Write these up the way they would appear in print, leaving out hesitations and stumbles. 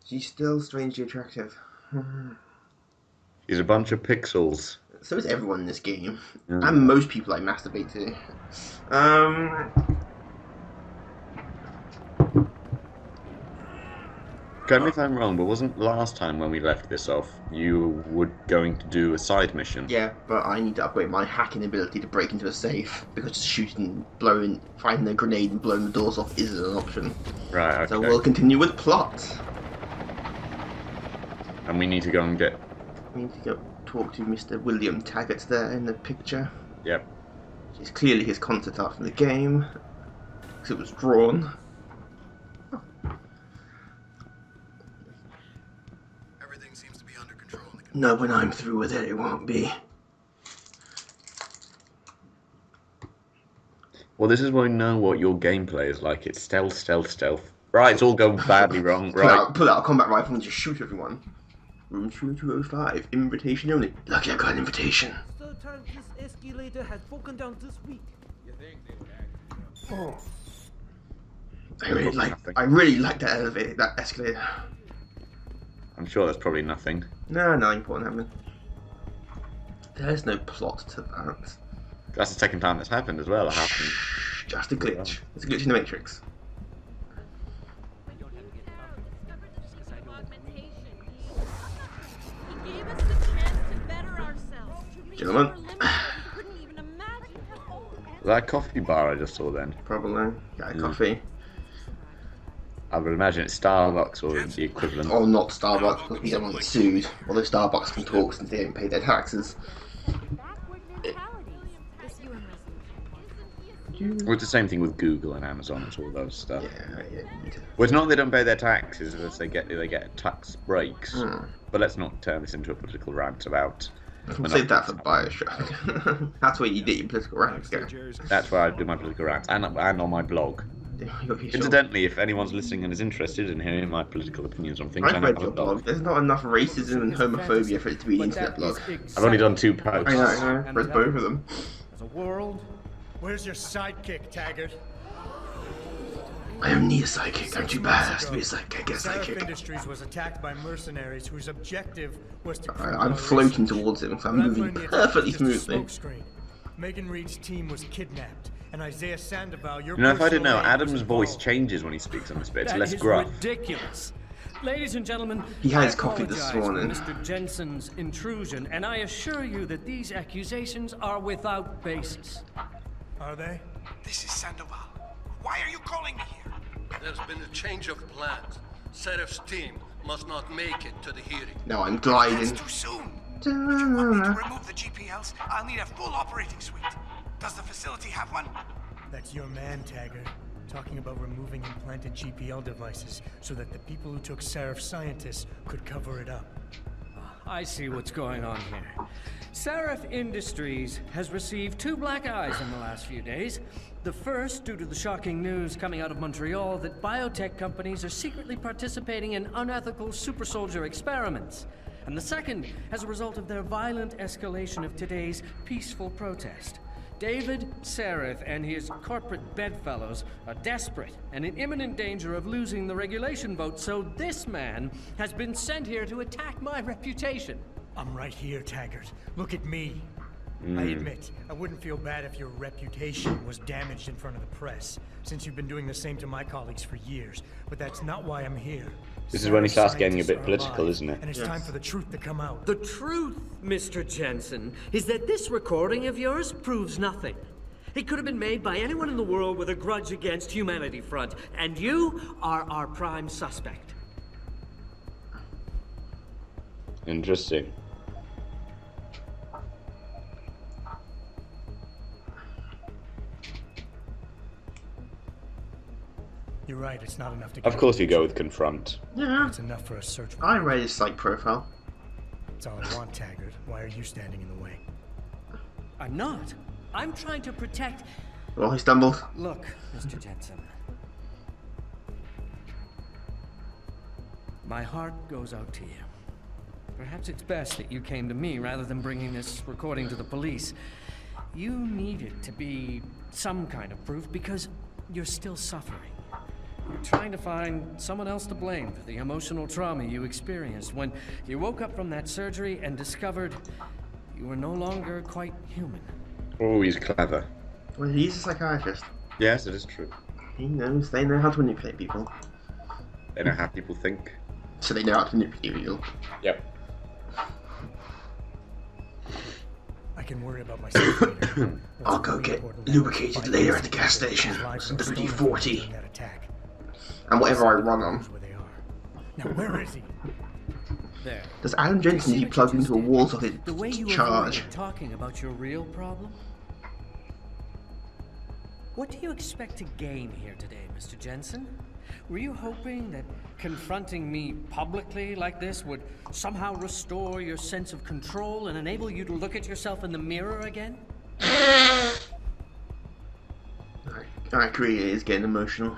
She's still strangely attractive. He's a bunch of pixels. So is everyone in this game. Mm. And most people I masturbate to. Correct me if I'm wrong, but wasn't last time when we left this off, you were going to do a side mission? Yeah, but I need to upgrade my hacking ability to break into a safe, because just shooting, finding a grenade and blowing the doors off isn't an option. Right, okay. So we'll continue with plot. And we need to go and get... We need to go talk to Mr. William Taggert there in the picture. Yep. Which is clearly his concept art from the game, because it was drawn. Everything seems to be under control. No, when I'm through with it, it won't be. Well, this is where we know what your gameplay is like. It's stealth, stealth, stealth. Right, it's all going badly wrong. Right. Pull out a combat rifle and just shoot everyone. Room 2205, invitation only. Lucky I got an invitation. Third time this escalator has broken down this week. You think they would act? Oh. I really like that elevator, that escalator. I'm sure that's probably nothing. No, nothing important happening. There's no plot to that. That's the second time that's happened as well. It happened. Just a glitch. It's a glitch in the Matrix. Gentlemen. That coffee bar I just saw then. Probably. Got a coffee. I would imagine it's Starbucks or the equivalent. Or not Starbucks, because we don't want to get sued. Although Starbucks can talk since they don't pay their taxes. Well, it's the same thing with Google and Amazon and all those stuff. Yeah. Well, it's not they don't pay their taxes, it's they get tax breaks. But let's not turn this into a political rant about. We'll save that for Bioshock. That's where you get your political rants go. That's where I do my political rants, and on my blog. Incidentally, if anyone's listening and is interested in hearing my political opinions on things, I've read your blog. There's not enough racism and homophobia for it to be an internet blog. I've only done 2 posts. I know. Read both of them. As a world. Where's your sidekick, Taggert? I don't need a sidekick. I'm too badass to be a sidekick. Get a sidekick. Industries was attacked by mercenaries whose objective was to. I'm floating towards him, so I'm moving perfectly smoothly. Megan Reed's team was kidnapped, and Isaiah Sandoval. You know, if I didn't know, Adam's voice changes when he speaks on this bit. It's less gruff. Ridiculous. Ladies and gentlemen, he had his coffee this morning. Mr. Jensen's intrusion, and I assure you that these accusations are without basis. Are they? This is Sandoval. Why are you calling me here? There's been a change of plans. Serif's team must not make it to the hearing. No, I'm gliding. That's too soon. If you want me to remove the GPLs, I'll need a full operating suite. Does the facility have one? That's your man, Taggert. Talking about removing implanted GPL devices so that the people who took Serif scientists could cover it up. I see what's going on here. Serif Industries has received 2 black eyes in the last few days. The first, due to the shocking news coming out of Montreal that biotech companies are secretly participating in unethical super soldier experiments. And the second, as a result of their violent escalation of today's peaceful protest. David Serif and his corporate bedfellows are desperate and in imminent danger of losing the regulation vote, so this man has been sent here to attack my reputation. I'm right here, Taggert. Look at me. I admit, I wouldn't feel bad if your reputation was damaged in front of the press, since you've been doing the same to my colleagues for years. But that's not why I'm here. This is when he starts getting a bit political, isn't it? And it's time for the truth to come out. The truth, Mr. Jensen, is that this recording of yours proves nothing. It could have been made by anyone in the world with a grudge against Humanity Front, and you are our prime suspect. Interesting. You're right, it's not enough to Of course you go with confront. Yeah. It's enough for a search warrant. I read his psych profile. That's all I want, Taggert. Why are you standing in the way? I'm not. I'm trying to protect... Well, he stumbled. Look, Mr. Jensen. My heart goes out to you. Perhaps it's best that you came to me rather than bringing this recording to the police. You need it to be some kind of proof because you're still suffering. You're trying to find someone else to blame for the emotional trauma you experienced when you woke up from that surgery and discovered you were no longer quite human. Oh, he's clever. Well, he's a psychiatrist. Yes, it is true. He knows. They know how to manipulate people. They know how people think. So they know how to manipulate people. Yep. I can worry about myself later. I'll go get lubricated later at the gas station. WD-40. And whatever I run on. Now where is he? There. Does Adam Jensen need plugged into a wall socket The way to you charge? avoided talking about your real problem? What do you expect to gain here today, Mr. Jensen? Were you hoping that confronting me publicly like this would somehow restore your sense of control and enable you to look at yourself in the mirror again? I agree, it is getting emotional.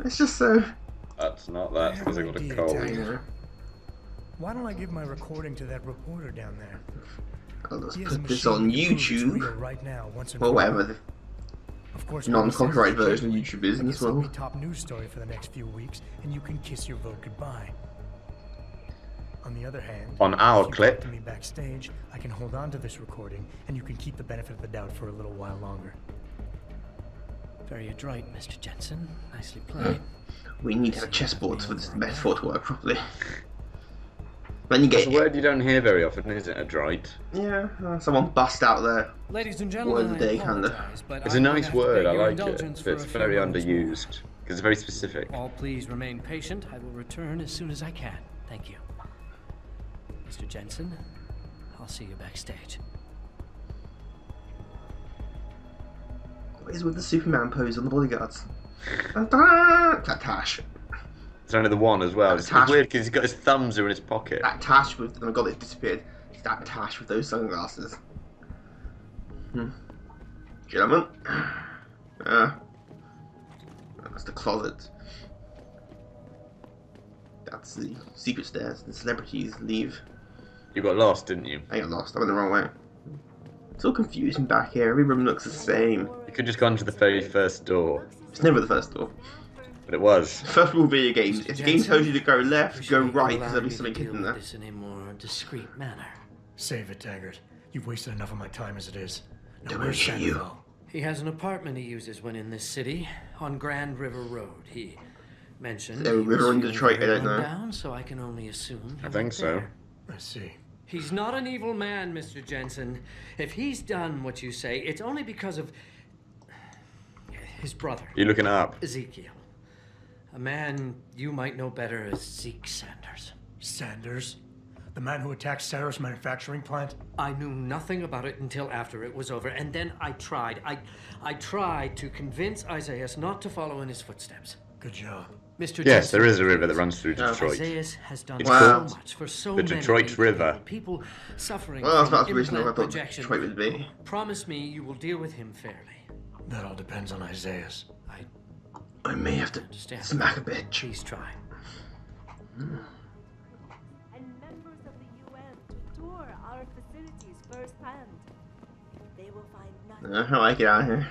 It's just so... That's not that, because I got a cold. Why don't I give my recording to that reporter down there? I'll just He has a put this machine on that can prove it's YouTube. real right now, once and Or for whatever all. the Of course, non-copyright what he says version of is YouTube is I as guess it'll well. be top news story for the next few weeks, and you can kiss your vote goodbye. On the other hand, On our if you clip. talk to me backstage, I can hold on to this recording, and you can keep the benefit of the doubt for a little while longer. Very adroit, Mr. Jensen. Nicely played. We need to have chessboards for this metaphor to work properly. Then you get... It's a word you don't hear very often, is it? Adroit. Yeah, someone bust out there. Ladies and Word gentlemen, of the day, I kinda. apologize, but It's a I'm going nice to have to word, beg I your like indulgence it, for but it's a few very moments more. underused. Because it's very specific. All please remain patient. I will return as soon as I can. Thank you. Mr. Jensen, I'll see you backstage. What is with the Superman pose on the bodyguards? That Tash. It's only the one as well. It's weird because he's got his thumbs are in his pocket. That Tash with... Oh my god, it disappeared. It's that Tash with those sunglasses. Gentlemen. That's the closet. That's the secret stairs. The celebrities leave. You got lost, didn't you? I got lost. I went the wrong way. It's all confusing back here. Every room looks the same. You could just gone to the very first door. It's never the first door. But it was. First rule of video games. If the game tells you to go left, go right, because there'll be something hidden there. This in a more discreet manner. Save it, Taggert. You've wasted enough of my time as it is. Now, Don't where's shit you. Sandoval? He has an apartment he uses when in this city, on Grand River Road. He mentioned Is there a he was river in feeling Detroit? I very don't know. run down, so I can only assume he I think went so. there. I see. He's not an evil man, Mr. Jensen. If he's done what you say, it's only because of his brother, You're looking up. Ezekiel. A man you might know better as Zeke Sanders. Sanders? The man who attacked Sarah's manufacturing plant? I knew nothing about it until after it was over, and then I tried. I tried to convince Isaiah not to follow in his footsteps. Good job. Mr. Yes, Jensen, there is a river that runs through Detroit. Isaiah has done It's so called much for so the many Detroit people, River. People suffering Well, that's from not the original I implant thought rejection. Detroit would be. Promise me you will deal with him fairly. That all depends on Isaiah's. I may have to Understand. smack a bitch. Please try. And members of the UN to tour our facilities firsthand. They will find nothing How do I get out of here?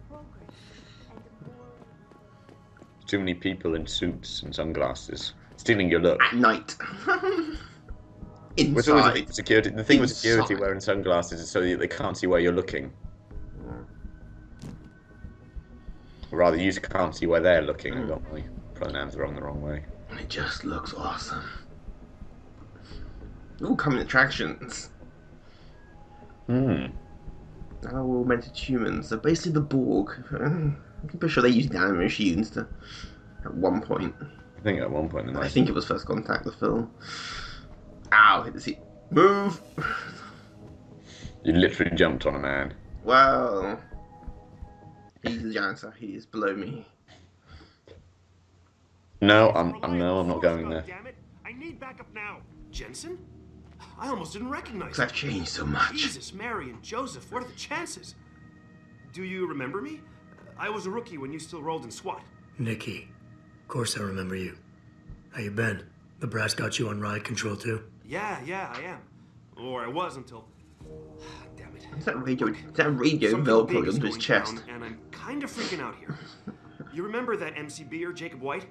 progress and more. Too many people in suits and sunglasses. Stealing your look. At night. It's always Inside. security. The thing with security Inside. wearing sunglasses is so that they can't see where you're looking. Or rather, you can't see where they're looking. I got my pronouns wrong the wrong way. It just looks awesome. All coming attractions. Now we're augmented humans. So basically the Borg. I'm pretty sure they used nano machines to, at one point. I think at one point in I life. think it was First Contact, the film. Ow, hit the seat. Move! You literally jumped on a man. Well, he's the giant, so he is below me. No, I'm not going there. Damn it! I need backup now. Jensen? I almost didn't recognize Because you. I've changed so much. Jesus, Mary and Joseph, what are the chances? Do you remember me? I was a rookie when you still rolled in SWAT. Nikki. Of course I remember you. How you been? The brass got you on ride control too? Yeah, I am. Or I was until... Damn it. Is that radio Something Velcro big is onto his going chest? down, and I'm kind of freaking out here. You remember that MCBer, Jacob White?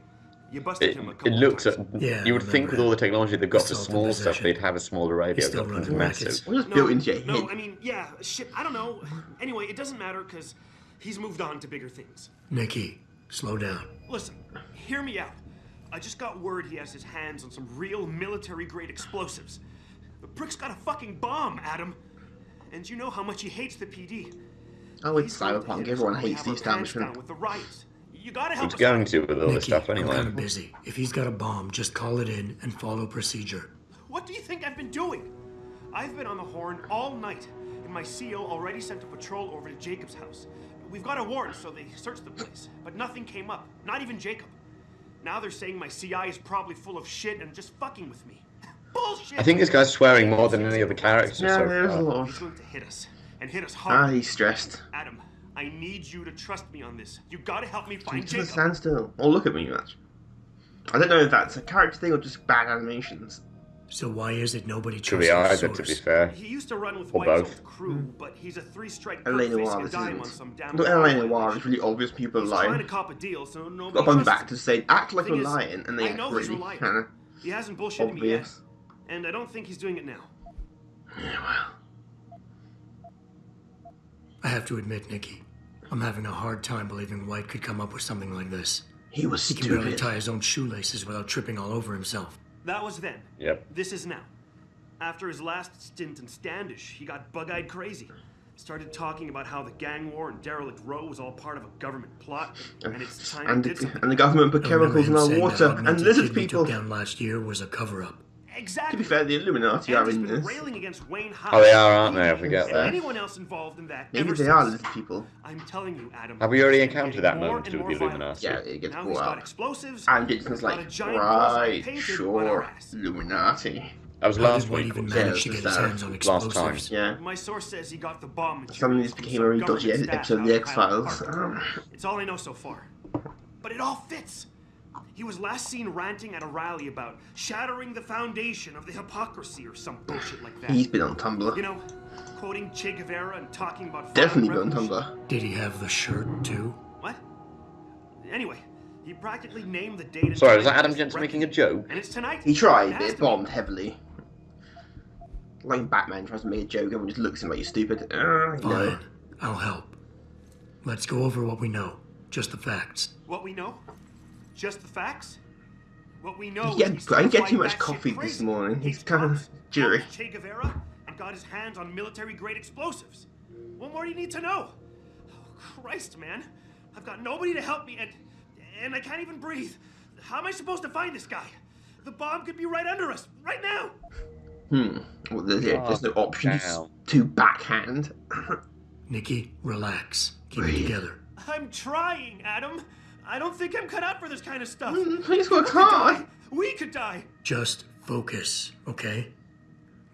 You busted him a It couple looks. of times. Yeah, You would I think with remember all the technology they've got for Assault and small stuff, possession. they'd have a smaller radio. still But running massive. rackets. Well, just built into your No, head. I mean, yeah, shit, I don't know. Anyway, it doesn't matter because he's moved on to bigger things. Nikki, slow down. Listen, hear me out. I just got word he has his hands on some real military-grade explosives. The prick's got a fucking bomb, Adam. And you know how much he hates the PD. Oh, it's He's going to cyberpunk. hit us Everyone when we hates have the our pants establishment. down with the riots. You gotta help He's us going out. to with all this Nikki, stuff I'm anyway. kind of busy. If he's got a bomb, just call it in and follow procedure. What do you think I've been doing? I've been on the horn all night, and my CO already sent a patrol over to Jacob's house. We've got a warrant, so they searched the place, but nothing came up, not even Jacob. Now they're saying my CI is probably full of shit and just fucking with me. Bullshit! I think this guy's swearing more than any other character Yeah, so there's a far. lot He's of... going to hit us, and hit us hard. he's stressed. Adam, I need you to trust me on this. You gotta help me find Just Jacob. stand still. Oh, look at me, match. I don't know if that's a character thing or just bad animations. So why is it nobody Could trusts be the either, to be source? fair. He used to run with Or White's both. old crew, but he's a three-strike L.A. crook Noir, facing a this dime on isn't. some damn Look, L.A. law Noir, violation. it's really obvious people are He's trying to lying. cop a deal, so nobody Got going trusts back him. to say, act like Thing you're is, lying, and they I act know he's really reliable. kind of He hasn't bullshitted me yet, obvious. and I don't think he's doing it now. Yeah, well. I have to admit, Nikki, I'm having a hard time believing White could come up with something like this. He was He can barely stupid. tie his own shoelaces without tripping all over himself. That was then. Yep. This is now. After his last stint in Standish, he got bug-eyed crazy. Started talking about how the gang war and Derelict Row was all part of a government plot, and it's time And he did something. the government put I remember chemicals in him our saying water, that and augmented lizard kid we people. took down last year was a cover-up. Exactly. To be fair, the Illuminati and are he's in been this. railing against Wayne Howard. Oh, they are, aren't they? I forget and that. anyone else involved in that. Maybe ever they are since. lizard people. I'm telling you, Adam. Have we already he's been encountered getting that more moment to and do with the more violent. Illuminati? Yeah, it gets Now brought he's got up. explosives. And Jensen's got like, a giant bullseye right, painted on our sure, ass. Illuminati. That was How last did White week. even wasn't Yeah, manage to it get was his hands on last time. explosives? Yeah. My source says he got the bomb materials Suddenly this from became some a very dodgy government stash episode of out The in Highland X-Files. Park. It's all I know so far. But it all fits. He was last seen ranting at a rally about shattering the foundation of the hypocrisy or some bullshit like that. He's been on Tumblr. You know, quoting Che Guevara and talking about Definitely violent been on revolution. Tumblr. Did he have the shirt, too? What? Anyway, he practically named the date and Sorry, time was that Adam as Jensen record. making a joke? And it's tonight. He tried, It but has it to be. bombed heavily. Like Batman tries to make a joke, everyone just looks at him like you're stupid. You know. Fine. I'll help. Let's go over what we know. Just the facts. What we know? Just the facts? What we know Yeah, is he's I didn't get certified too much batshit coffee this crazy. morning. He's Hates kind of cops, jury. helped Che Guevara, and got his hands on military-grade explosives. What more do you need to know? Oh, Christ, man. I've got nobody to help me, and I can't even breathe. How am I supposed to find this guy? The bomb could be right under us, right now. Well, there's no option down. to backhand. Nikki, relax. Keep it Breathe. together. I'm trying, Adam. I don't think I'm cut out for this kind of stuff. Please work People could hard. die. We could die. Just focus, okay?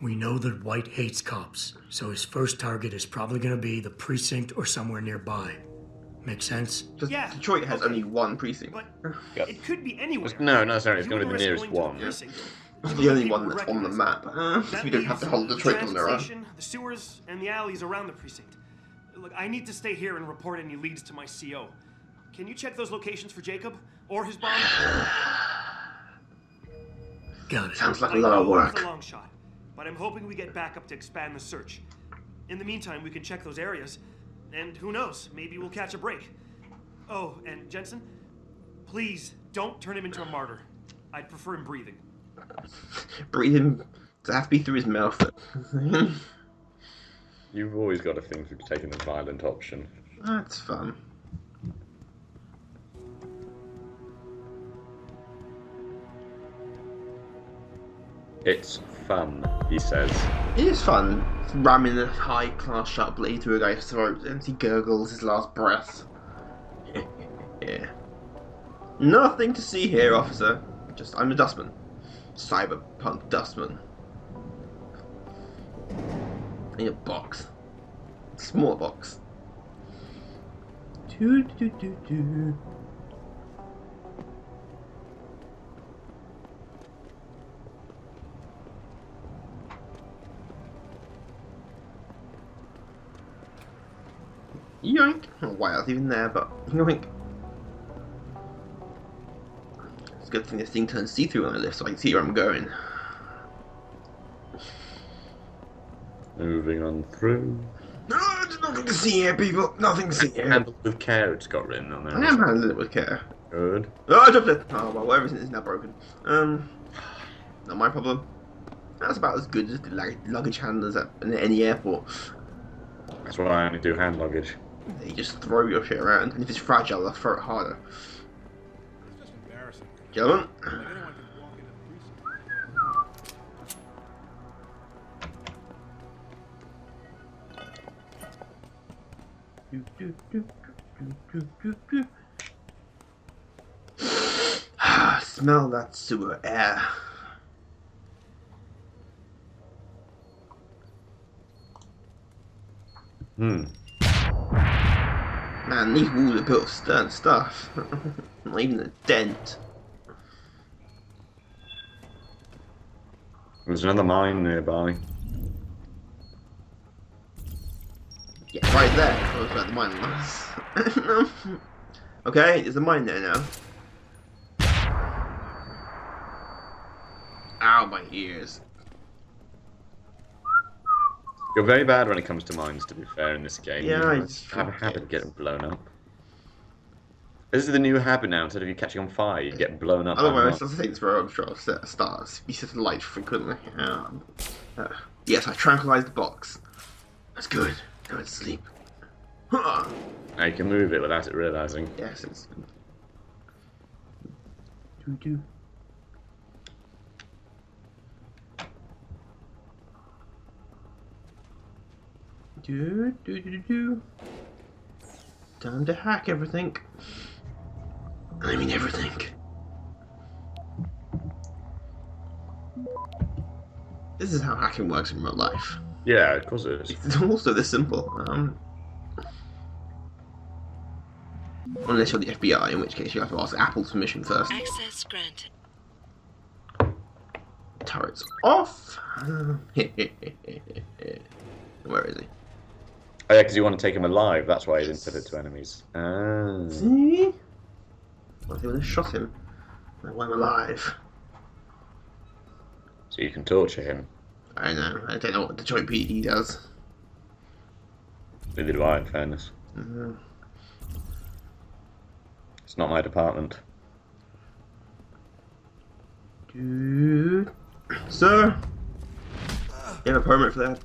We know that White hates cops, so his first target is probably gonna be the precinct or somewhere nearby. Make sense? Just Yeah, Detroit has okay. only one precinct. But Yep. it could be anywhere. No, not necessarily. It's You going to be would the risk nearest going to a one. precinct. It's You the only would one that's on the recognize map. That We don't have leaves to hold the Detroit on transit their own. station, the sewers, and the alleys around the precinct. Look, I need to stay here and report any leads to my CO. Can you check those locations for Jacob or his bomb? Got it. Sounds like I a lot of know work. it's a long shot, but I'm hoping we get backup to expand the search. In the meantime, we can check those areas, and who knows, maybe we'll catch a break. Oh, and Jensen, please don't turn him into a martyr. I'd prefer him breathing. Breathe him. Does it have to be through his mouth? You've always got a thing for taking the violent option. That's fun. It's fun, he says. It is fun ramming a high-class sharp blade through a guy's throat and he gurgles his last breath. Yeah. Nothing to see here, officer. Just, I'm a dustman. Cyberpunk dustman. In a box. Small box. Do do do do. Yoink! Oh, wow, it's even there, but yoink. good thing this thing turns see-through when I lift, so I can see where I'm going. Moving on through. No, there's nothing to see here, people. Nothing to see here. Handled with care, it's got written on there. I am handling it with care. Good. Oh, I dropped it. Oh, well, everything is now broken. Not my problem. That's about as good as the luggage handlers at any airport. That's why I only do hand luggage. You just throw your shit around, and if it's fragile, they'll throw it harder. It's just embarrassing. Gentlemen? Like anyone can walk into the Smell that sewer air. Man, these walls are built of stern stuff. Not even a dent. There's another mine nearby. Yeah, right there. That was where the mine was. Okay, there's a mine there now. Ow, my ears. You're very bad when it comes to mines, to be fair, in this game. Yeah, you have a habit of getting blown up. This is the new habit now. Instead of you catching on fire, you get blown up. Otherwise, that's the things where I'm sure starts. You set the light frequently. Yes, I tranquilized the box. That's good. Now it's sleep. Now you can move it without it realizing. Yes, it's. Do. Do. Time to hack everything. I mean everything. This is how hacking works in real life. Yeah, of course it is. It's also this simple. Unless you're the FBI, in which case you have to ask Apple's permission first. Access granted. Turrets off. Where is he? Oh yeah, because you want to take him alive. That's why you didn't put it to enemies. Ah. See? What if they would have shot him? Now I'm alive. So you can torture him. I know. I don't know what Detroit PD does. Neither do I, in fairness. It's not my department. Dude. Sir? You have a permit for that?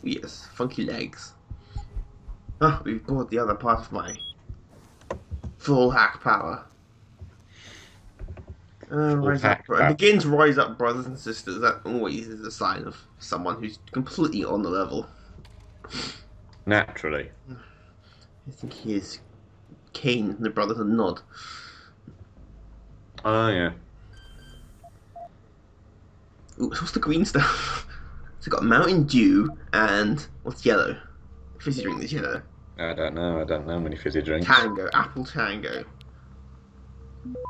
Yes, funky legs. Ah, we've got the other part of my full hack power. Rise up, begin to rise up, brothers and sisters. That always is a sign of someone who's completely on the level. Naturally. I think he is Kane and the brothers are Nod. Oh yeah. Ooh, so what's the green stuff? So got Mountain Dew and what's yellow? Fizzy drink is yellow. I don't know many fizzy drinks. Tango, apple tango.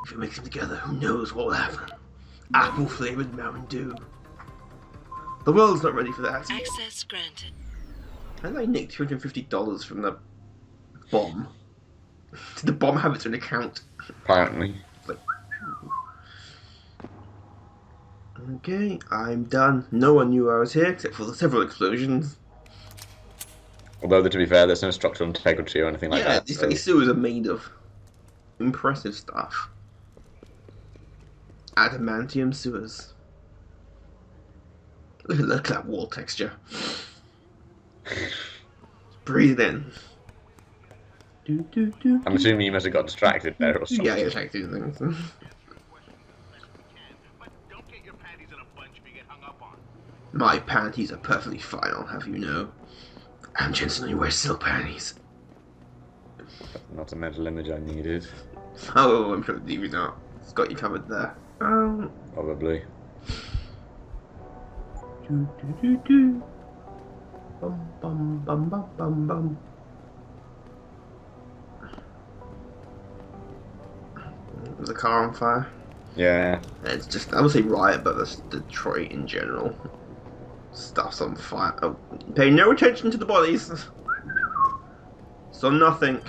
If you mix them together, who knows what will happen? Apple flavored Mountain Dew. The world's not ready for that. Access granted. How did I nick $250 from the bomb? Did the bomb have its own account? Apparently. Like, okay, I'm done. No one knew I was here except for the several explosions. Although, to be fair, there's no structural integrity or anything like that. Yeah, these sewers are made of impressive stuff. Adamantium sewers. Look at that wall texture. Breathe it in. I'm assuming you must have got distracted there or something. Yeah, I distracted things. My panties are perfectly fine, I'll have you know. I'm Jensen, I wear silk panties. Not a mental image I needed. Oh, I'm sure the DV's not. It's got you covered there. Probably. Bum bum bum bum bum bum. There's a car on fire. Yeah. It's just, I would say riot, but that's Detroit in general. Stuff's on fire. Oh, pay no attention to the bodies. So nothing.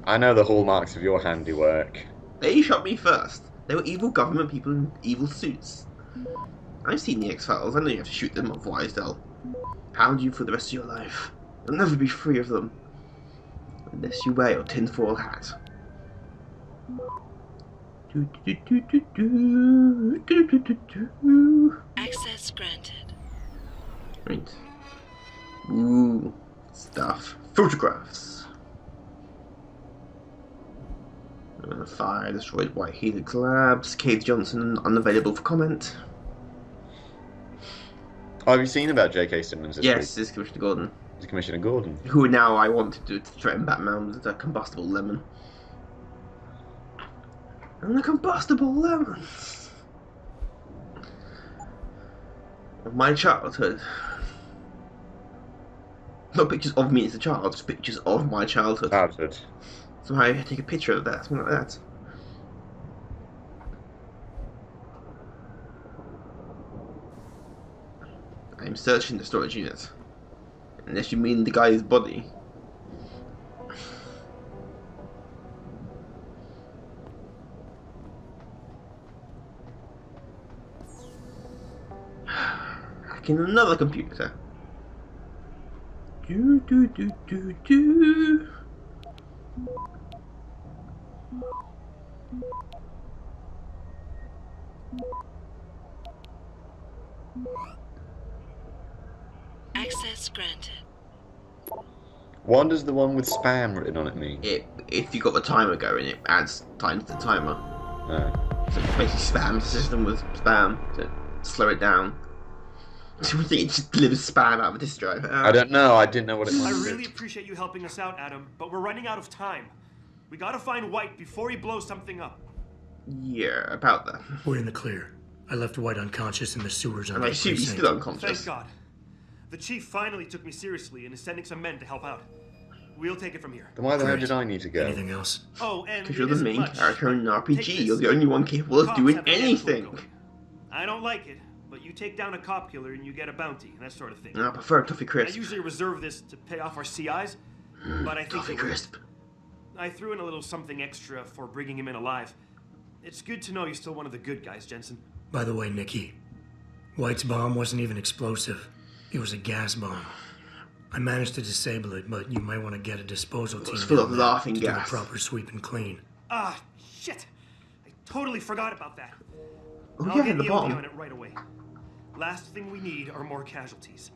I know the hallmarks of your handiwork. They shot me first. They were evil government people in evil suits. I've seen the X-Files. I know you have to shoot them, otherwise they'll hound you for the rest of your life. You'll never be free of them. Unless you wear your tinfoil hat. Access granted. Right. Ooh. Stuff. Photographs. Fire destroyed White Helix Labs. Kate Johnson unavailable for comment. Oh, have you seen about J.K. Simmons this week? Yes, this is Commissioner Gordon. It's Commissioner Gordon. Who now I want to do to threaten Batman with a combustible lemon. And the combustible lemon of my childhood. Not pictures of me as a child, just pictures of my childhood. Childhood. So I take a picture of that, something like that. I'm searching the storage unit. Unless you mean the guy's body. Hacking another computer. Do do do do do. Access granted. What does the one with spam written on it mean? If you got the timer going, it adds time to the timer. So it basically spams the system with spam to slow it down. Do you think it just delivers spam out of a disk drive? I don't know. I didn't know what it was. I really appreciate you helping us out, Adam, but we're running out of time. We gotta find White before he blows something up. Yeah, about that. We're in the clear. I left White unconscious in the sewers And under I the assume he's precinct. still unconscious. Thank God. The chief finally took me seriously and is sending some men to help out. We'll take it from here. Then why the hell Great. did I need to go? Anything else? Oh, and Because you're it the isn't main much. character in an Take RPG. this. You're the only one capable of Cops doing have a network anything. going. I don't like it, but you take down a cop killer and you get a bounty, and that sort of thing. I prefer Toffee I Crisp. usually reserve this to pay off our CIs, but I think Toffee it will. Crisp. I threw in a little something extra for bringing him in alive. It's good to know you're still one of the good guys, Jensen. By the way, Nikki, White's bomb wasn't even explosive. It was a gas bomb. I managed to disable it, but you might want to get a disposal team was full of down there laughing to gas. do a proper sweep and clean. Ah, shit! I totally forgot about that. Oh I'll yeah, get the EOD bomb. on it right away. Last thing we need are more casualties.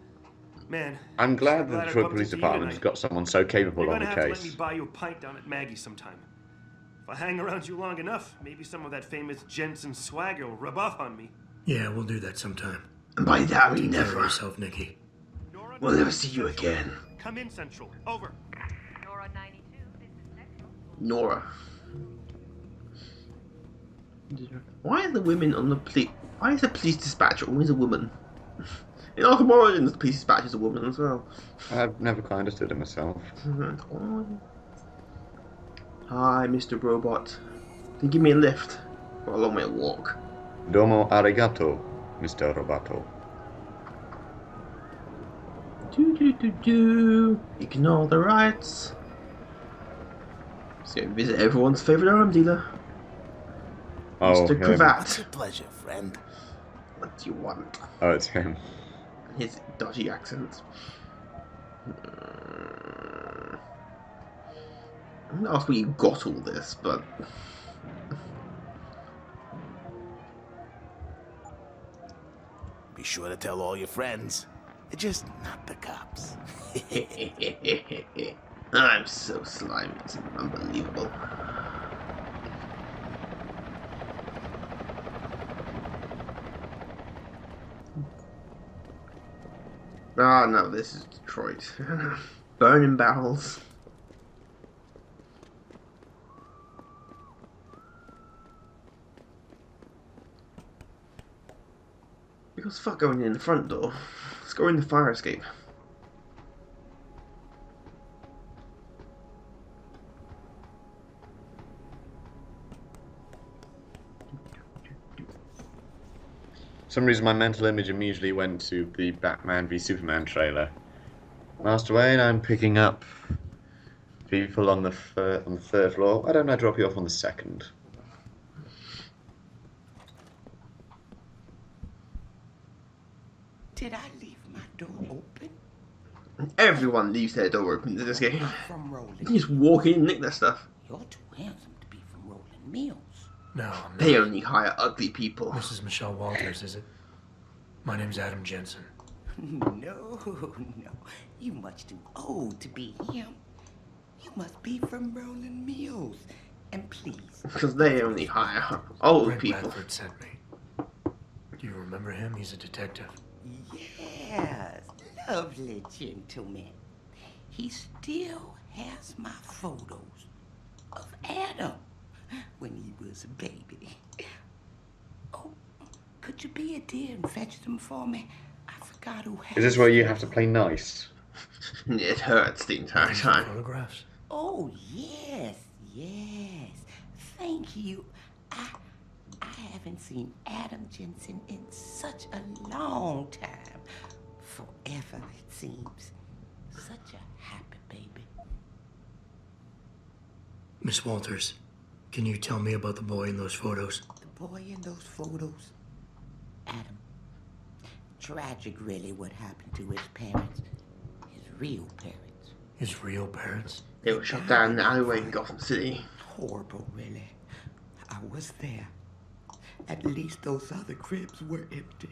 Man, I'm glad the I Detroit bumped Police into you Department has tonight. got someone so capable You're on gonna the have to let me case. buy you a pint down at Maggie's sometime. If I hang around you long enough, maybe some of that famous Jensen swagger will rub off on me. Yeah, we'll do that sometime. And by that I mean Take care of never. yourself, Nikki. Nora We'll never 92, see you Central. again. Come in, Central. Over. Nora 92, this is Central. Nora. Why are the women on the police? Why is the police dispatcher always a woman? In Arkham Origins, the police dispatcher is a woman as well. I've never quite understood it myself. Hi, Mr. Robot. Can you give me a lift? Got a long way to walk. Domo arigato, Mr. Roboto. Do do do do. Ignore the rights. Let's go visit everyone's favorite arm dealer, Oh, Mr. him. Cravat. a pleasure, friend. What do you want? Oh, it's him. His dodgy accent. I'm gonna ask where you got all this, but Be sure to tell all your friends. Just not the cops. I'm so slimy, it's unbelievable. Ah, no, this is Detroit. Burning barrels. Because fuck going in the front door. Let's go in the fire escape. For some reason, my mental image immediately went to the Batman v Superman trailer. Master Wayne, I'm picking up people on the third floor. Why don't I drop you off on the second? Did I leave my door open? Everyone leaves their door open in this game. From Rolling. You just walk in and nick their stuff. You're too handsome to be from Rolling Mills. No, I'm not. They only hire ugly people. Mrs. Michelle Walters, is it? My name's Adam Jensen. No. You much too old to be him. You must be from Rolling Mills. And please. Because they only hire old Brent people. Radford sent me. Do you remember him? He's a detective. Yes, lovely gentleman. He still has my photos of Adam when he was a baby. Oh, could you be a dear and fetch them for me? I forgot who has Is this where you have to play nice? It hurts the entire time. Photographs? Oh, yes. Thank you. I haven't seen Adam Jensen in such a long time. Forever, it seems. Such a happy baby. Miss Walters, can you tell me about the boy in those photos? The boy in those photos, Adam. Tragic, really, what happened to his parents. His real parents. His real parents? They were shot down in the alleyway in Gotham City. Horrible, really. I was there. At least those other cribs were empty.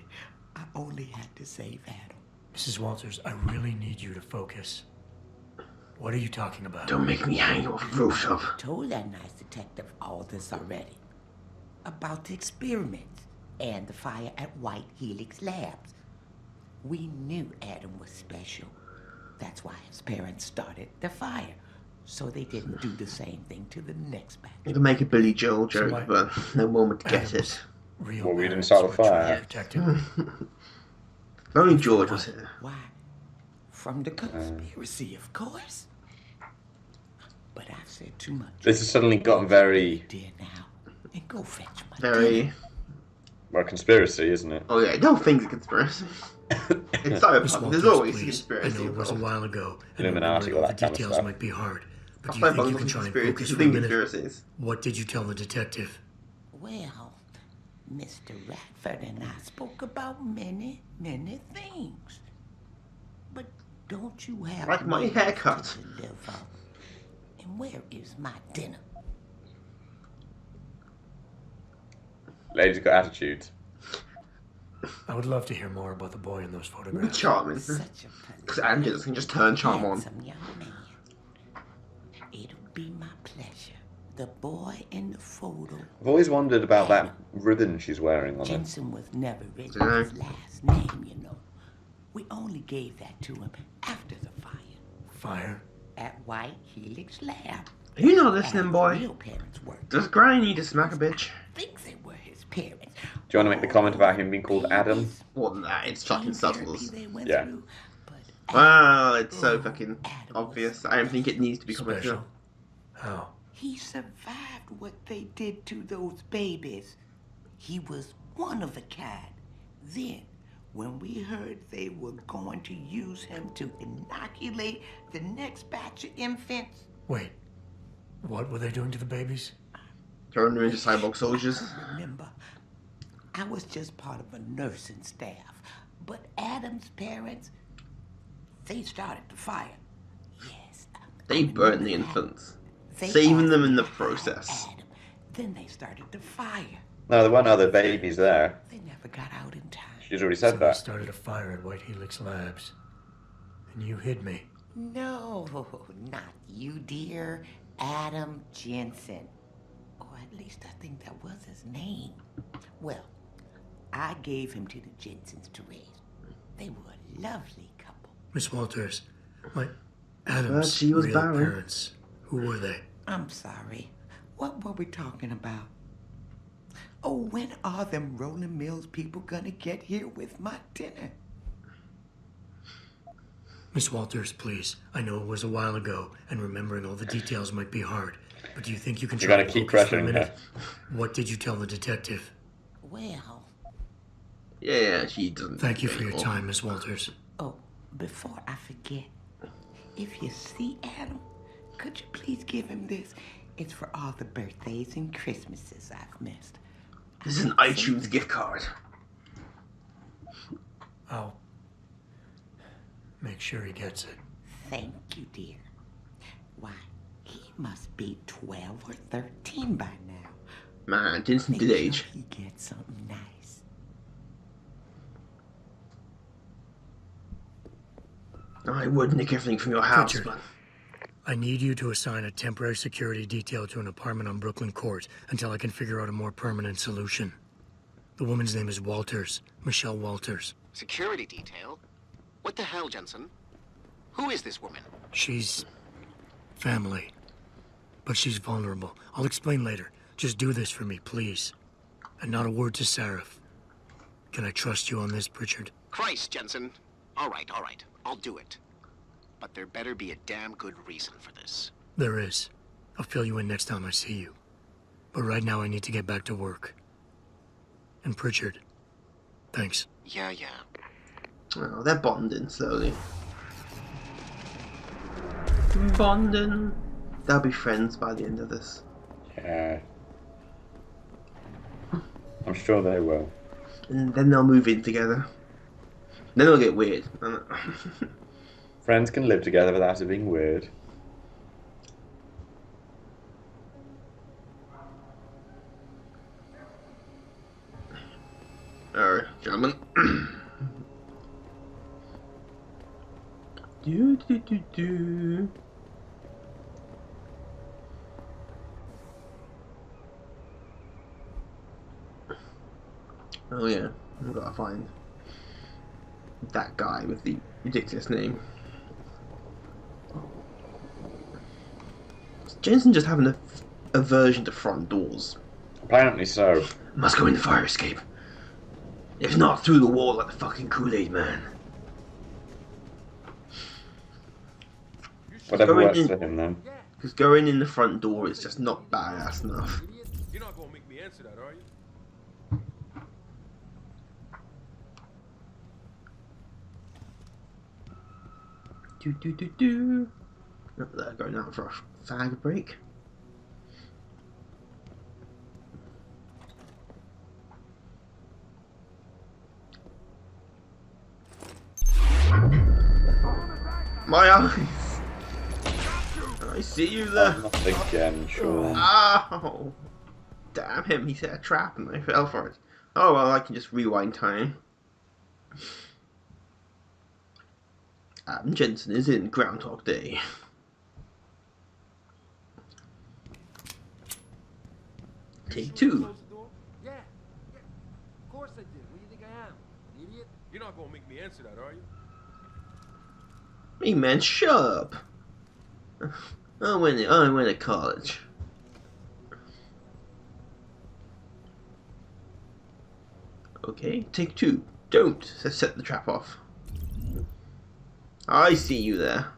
I only had to save Adam. Mrs. Walters, I really need you to focus. What are you talking about? Don't make me hang your Photoshop. I told that nice detective all this already. About the experiments and the fire at White Helix Labs. We knew Adam was special. That's why his parents started the fire. So they didn't do the same thing to the next batch. You can make a Billy Joel joke, So but no one would get Adam's it. Real Well, we didn't parents start the were trying fire. to protect him. If only George was here. Why? From the conspiracy, of course. But I've said too much. This has suddenly gotten very, Dear now, and go fetch my Very. dinner. well, conspiracy, isn't it? Oh yeah, don't think it's a conspiracy. It's Miss cyberpunk. There's Walters, always a please. conspiracy I know it was a involved. while ago, and Illuminati, remembering all all the that kind of details stuff. might be hard. But do you think Cyberpunk you is can a try and conspiracy. focus You for a think minute? conspiracies. What did you tell the detective? Well, Mr. Radford and I spoke about many, many things. But don't you have Like my ways haircut. to deliver? And where is my dinner? Lady's got attitude. I would love to hear more about the boy in those photographs. Charming. Such a Because Angela can just turn charm on. handsome young man. It'll be my pleasure. The boy in the photo. I've always wondered about that ribbon she's wearing on her. Jensen was never written Yeah. his last name, you know. We only gave that to him after the fire Fire? at White Helix Lab. Are you not listening, Adam's boy? real parents worked. Does Granny need to smack a bitch? Thinks they were his parents. Do you want to make the comment about him being called Adam? More than that, it's fucking subtles. Yeah. Well, it's so fucking obvious. I don't think it needs to be commented Special? on. How? He survived what they did to those babies. He was one of a kind. Then, when we heard they were going to use him to inoculate the next batch of infants, Wait. What were they doing to the babies? Turn them into cyborg soldiers. remember, I was just part of a nursing staff. But Adam's parents, they started the fire. Yes. They burn the infants, They saving them in the asked me to hide process. Adam. Then they started the fire. No, there weren't other babies there. They never got out in time. She's already So said they that. started a fire at White Helix Labs. And you hid me. No, not you, dear. Adam Jensen. Or at least I think that was his name. Well, I gave him to the Jensens to raise. They were a lovely couple. Miss Walters, my Adam's she was real barren. parents. Who were they? I'm sorry. What were we talking about? Oh, when are them Rolling Mills people gonna get here with my dinner? Miss Walters, please. I know it was a while ago, and remembering all the details might be hard. But do you think you can You try gotta to keep focus for a pressuring minute? her. What did you tell the detective? Well, Yeah, she doesn't. Thank you for your anymore. time, Miss Walters. oh, before I forget, if you see Adam, Could you please give him this? It's for all the birthdays and Christmases I've missed. This is an iTunes gift card. I'll make sure he gets it. Thank you, dear. Why, he must be 12 or 13 by now. Man, Jensen did age. He gets something nice. I would nick everything from your house, Richard, but... I need you to assign a temporary security detail to an apartment on Brooklyn Court until I can figure out a more permanent solution. The woman's name is Walters, Michelle Walters. Security detail? What the hell, Jensen? Who is this woman? She's family, but she's vulnerable. I'll explain later. Just do this for me, please. And not a word to Sarif. Can I trust you on this, Pritchard? Christ, Jensen. All right. I'll do it. But there better be a damn good reason for this. There is. I'll fill you in next time I see you. But right now I need to get back to work. And Pritchard, thanks. Yeah. Oh, they're bonding slowly. Bonding. They'll be friends by the end of this. Yeah. I'm sure they will. And then they'll move in together. Then it'll get weird. Friends can live together without it being weird. Alright, gentlemen. Do. Oh yeah, I've got to find that guy with the ridiculous name. Is Jensen just having a aversion to front doors? Apparently so. Must go in the fire escape. If not, through the wall like the fucking Kool-Aid man. Whatever works for him, then. Because going in the front door is just not badass enough. You're not gonna make me answer that, are you? Do. Oh, they're going out for a fag break. My eyes! I see you there! Not again, sure. Ow! Damn him, he set a trap and I fell for it. Oh well, I can just rewind time. Jensen is in Groundhog Day. Take two. Yeah. Of course I did. What do you think I am? An idiot? You're not gonna make me answer that, are you? Hey man, shut up! I went to college. Okay, take two. Don't set the trap off. I see you there.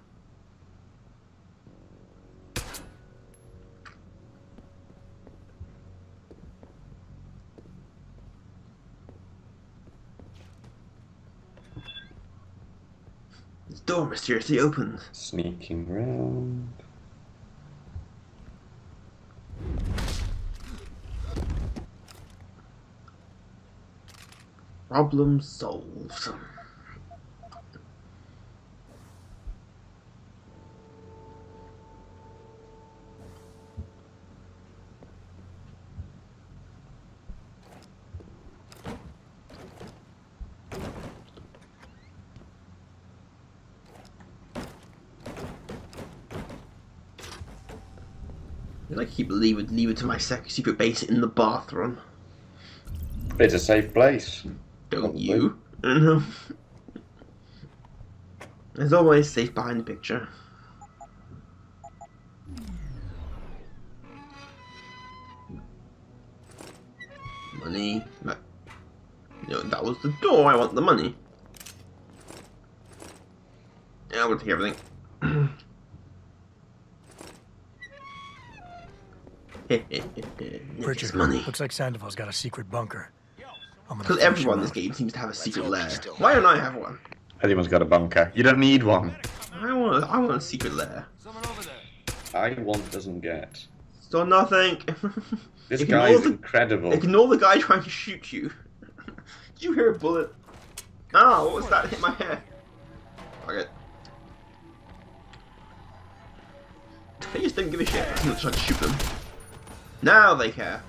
This door mysteriously opened. Sneaking round. Problem solved. I like to keep leave it to my secret base in the bathroom. It's a safe place. Don't you? There's always safe behind the picture. Money. No, that was the door. I want the money. Yeah, we'll take everything. Pritchard, money. looks like Sandoval's got a secret bunker. Because everyone in this game seems to have a secret lair. Why don't I have one? Everyone's got a bunker. You don't need one. I want a secret lair. Someone over there. I want doesn't get. Still nothing. This guy is incredible. Ignore the guy trying to shoot you. Did you hear a bullet? Ah, what was that? Hit my hair. Okay. They just didn't give a shit. I'm not trying to shoot them. Now they care.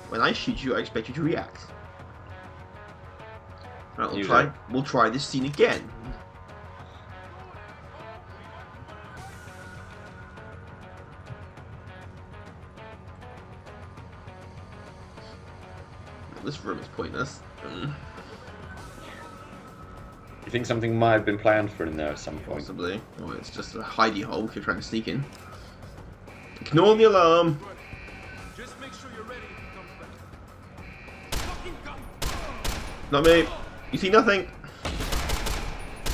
When I shoot you, I expect you to react. Right, we'll try this scene again. This room is pointless. You think something might have been planned for in there at some point? Possibly. Or it's just a hidey hole if you're trying to sneak in. Ignore the alarm. Just make sure you're ready if he comes back. Not me. You see nothing.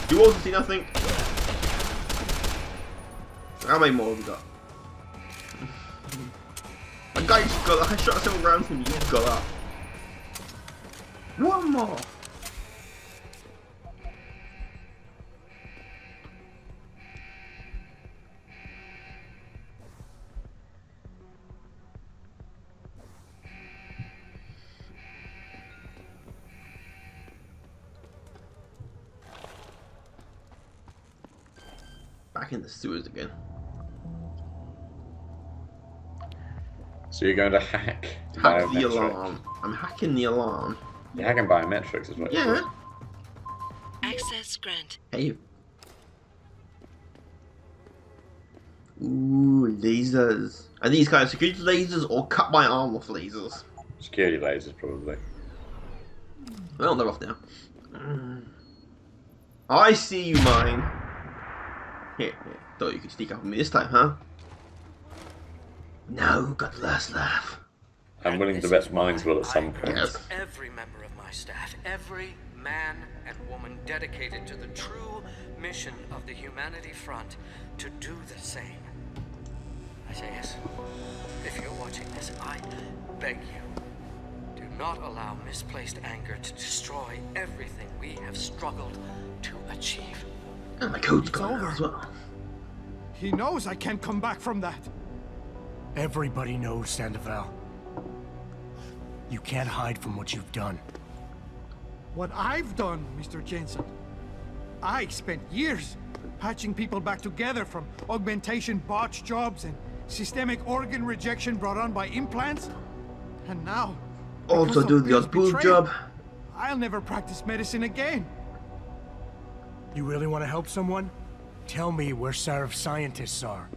You also see nothing. How many more have we got? A guy just got up. I shot several rounds and you just got up. One more. Back in the sewers again. So you're going to hack the alarm. I'm hacking the alarm. You're hacking biometrics as well. Yeah. Access granted. Hey. Ooh, lasers. Are these kind of security lasers or cut my arm off lasers? Security lasers, probably. Well, they're off now. I see you, mine. Here. Thought you could sneak up on me this time, huh? No, got the last laugh. I'm willing to bet mines will at some point. Yes. Every member of my staff, every man and woman dedicated to the true mission of the Humanity Front, to do the same. I say yes. If you're watching this, I beg you, do not allow misplaced anger to destroy everything we have struggled to achieve. And my code's gone as well. He knows I can't come back from that. Everybody knows, Sandoval. You can't hide from what you've done. What I've done, Mr. Jensen. I spent years patching people back together from augmentation botch jobs and systemic organ rejection brought on by implants. And now, Also do the odd boob job. I'll never practice medicine again. You really want to help someone? Tell me where Sarif's scientists are.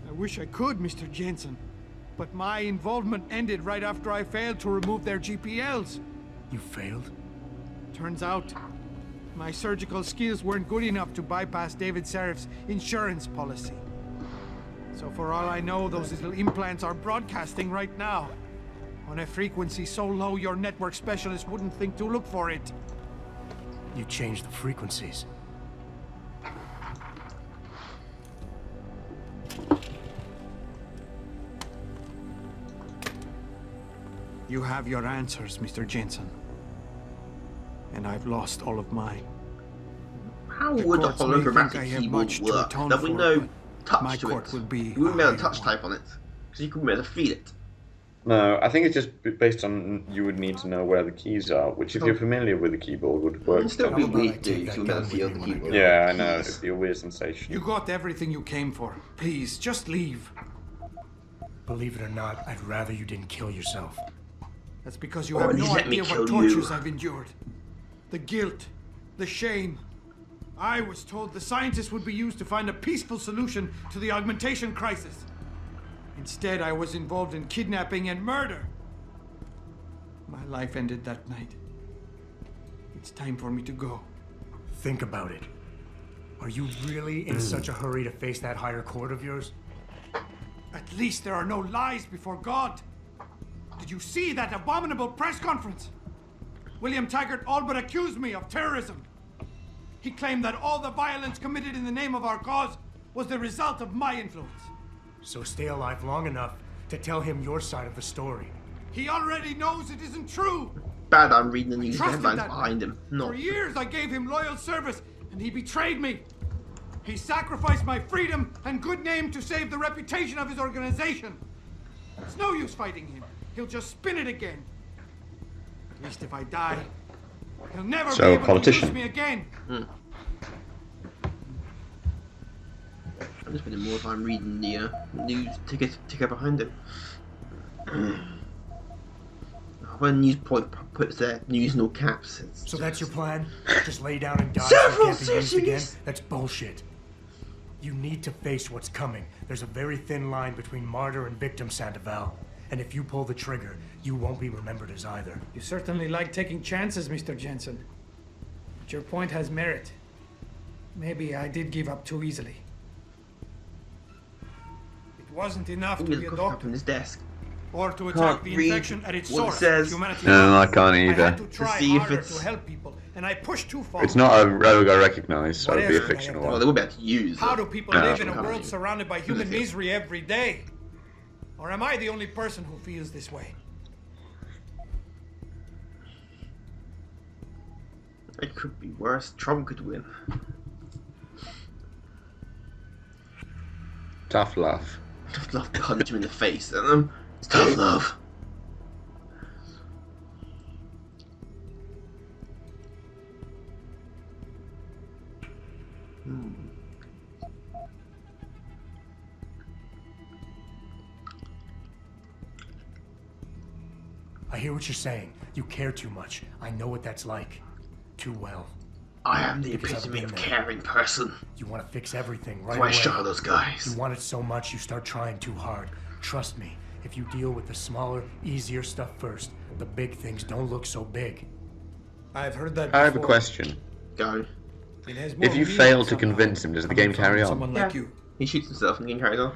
I wish I could, Mr. Jensen. But my involvement ended right after I failed to remove their GPLs. You failed? Turns out, my surgical skills weren't good enough to bypass David Sarif's insurance policy. So for all I know, those little implants are broadcasting right now. On a frequency so low your network specialist wouldn't think to look for it. You changed the frequencies. You have your answers, Mr. Jensen. And I've lost all of mine. How would a holographic keyboard work? There'll be no touch to it. You wouldn't be able to touch type on it. Because you couldn't be able to feel it. No, I think it's just based on you would need to know where the keys are, which if you're familiar with the keyboard would work. It'd still be weird to you would never feel the keyboard. Yeah, I know, it'd be a weird sensation. You got everything you came for. Please, just leave. Believe it or not, I'd rather you didn't kill yourself. That's because you have no idea what tortures I've endured. The guilt, the shame. I was told the scientists would be used to find a peaceful solution to the augmentation crisis. Instead, I was involved in kidnapping and murder. My life ended that night. It's time for me to go. Think about it. Are you really in such a hurry to face that higher court of yours? At least there are no lies before God. Did you see that abominable press conference? William Taggert all but accused me of terrorism. He claimed that all the violence committed in the name of our cause was the result of my influence. So stay alive long enough to tell him your side of the story. He already knows it isn't true. bad I'm reading the news Trusted headlines that behind man. him. No. For years I gave him loyal service, and he betrayed me. He sacrificed my freedom and good name to save the reputation of his organization. It's no use fighting him. He'll just spin it again. At least if I die, he'll never be able to use me again. I'm just spending more time reading the news ticker behind it. When news puts their news in all caps. So that's your plan? Just lay down and die so you can't be used again? That's bullshit. You need to face what's coming. There's a very thin line between martyr and victim, Sandoval. And if you pull the trigger, you won't be remembered as either. You certainly like taking chances, Mr. Jensen. But your point has merit. Maybe I did give up too easily. It wasn't enough to be a doctor. On his desk. Or to attack the infection at its source. Humanity. No, I can't either. I had to try harder to help people, and I pushed too far. It's not a rogue I recognise, so it would be a fictional one. Well, they would be able to use. How do people live in a world surrounded by human misery every day? Or am I the only person who feels this way? It could be worse. Trump could win. Tough love. Tough love punch him in the face, and it's tough love. I hear what you're saying. You care too much. I know what that's like. Too well. I am the epitome of caring person. You want to fix everything right away. Why shot those guys? You want it so much you start trying too hard. Trust me, if you deal with the smaller, easier stuff first, the big things don't look so big. I've heard that before. I have a question. Go. If you fail to convince him, does the game carry on? Someone like you. He shoots himself and the game carries on.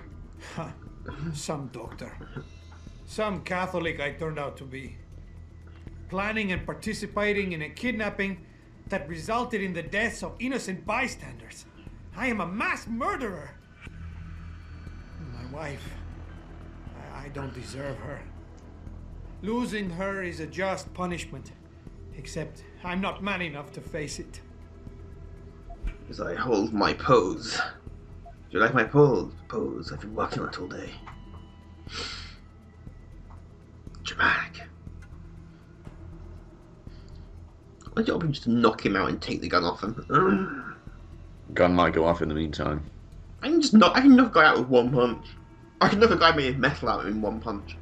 Some doctor. Some Catholic I turned out to be. Planning and participating in a kidnapping that resulted in the deaths of innocent bystanders. I am a mass murderer. My wife, I don't deserve her. Losing her is a just punishment, except I'm not man enough to face it. As I hold my pose. Do you like my pose? I've been working on it all day. Dramatic. My job is just to knock him out and take the gun off him. Gun might go off in the meantime. I can knock a guy out with one punch. I can knock a guy made of metal out in one punch.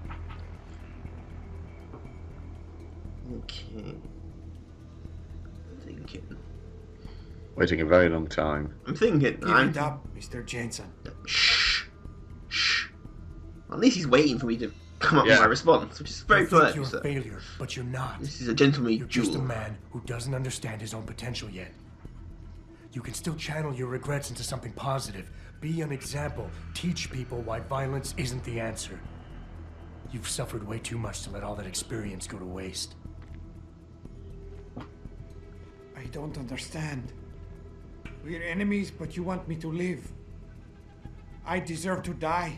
Okay. Thinking. Waiting a very long time. I'm thinking. Give it up, Mr. Jensen. Shh. Shh. At least he's waiting for me to come up with my response, which is very polite. You're a failure, but you're not. This is a gentlemanly duel. You're just a man who doesn't understand his own potential yet. You can still channel your regrets into something positive. Be an example. Teach people why violence isn't the answer. You've suffered way too much to let all that experience go to waste. I don't understand. We're enemies, but you want me to live. I deserve to die.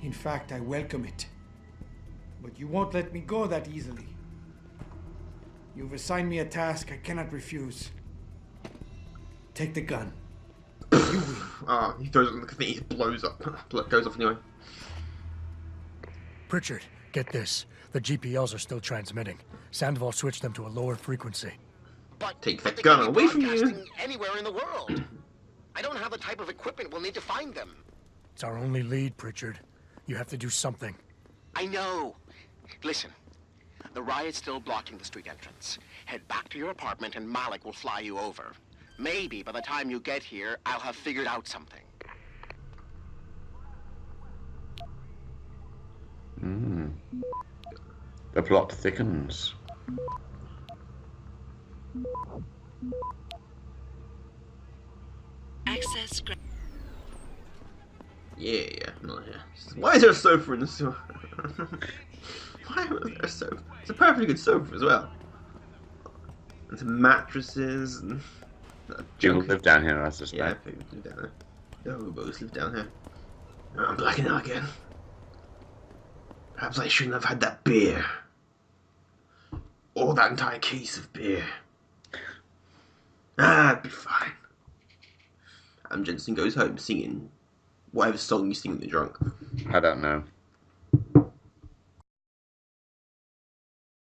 In fact, I welcome it. But you won't let me go that easily. You've assigned me a task I cannot refuse. Take the gun. You win. Ah, he throws it on the thing, he blows up. Goes off anyway. Pritchard, get this. The GPLs are still transmitting. Sandoval switched them to a lower frequency. But take that gun away from you. Anywhere in the world. I don't have the type of equipment we'll need to find them. It's our only lead, Pritchard. You have to do something. I know. Listen, the riot's still blocking the street entrance. Head back to your apartment and Malik will fly you over. Maybe by the time you get here, I'll have figured out something. The plot thickens. Access. Yeah, I'm not here. Why is there a sofa in the sewer? Why was there a sofa? It's a perfectly good sofa as well. And some mattresses and... People live down here, I suspect. Yeah, people live down there. Oh, we both live down here. Oh, I'm blacking out again. Perhaps I shouldn't have had that beer. Or that entire case of beer. Ah, it'd be fine. And Jensen goes home singing whatever song you sing when you're drunk. I don't know.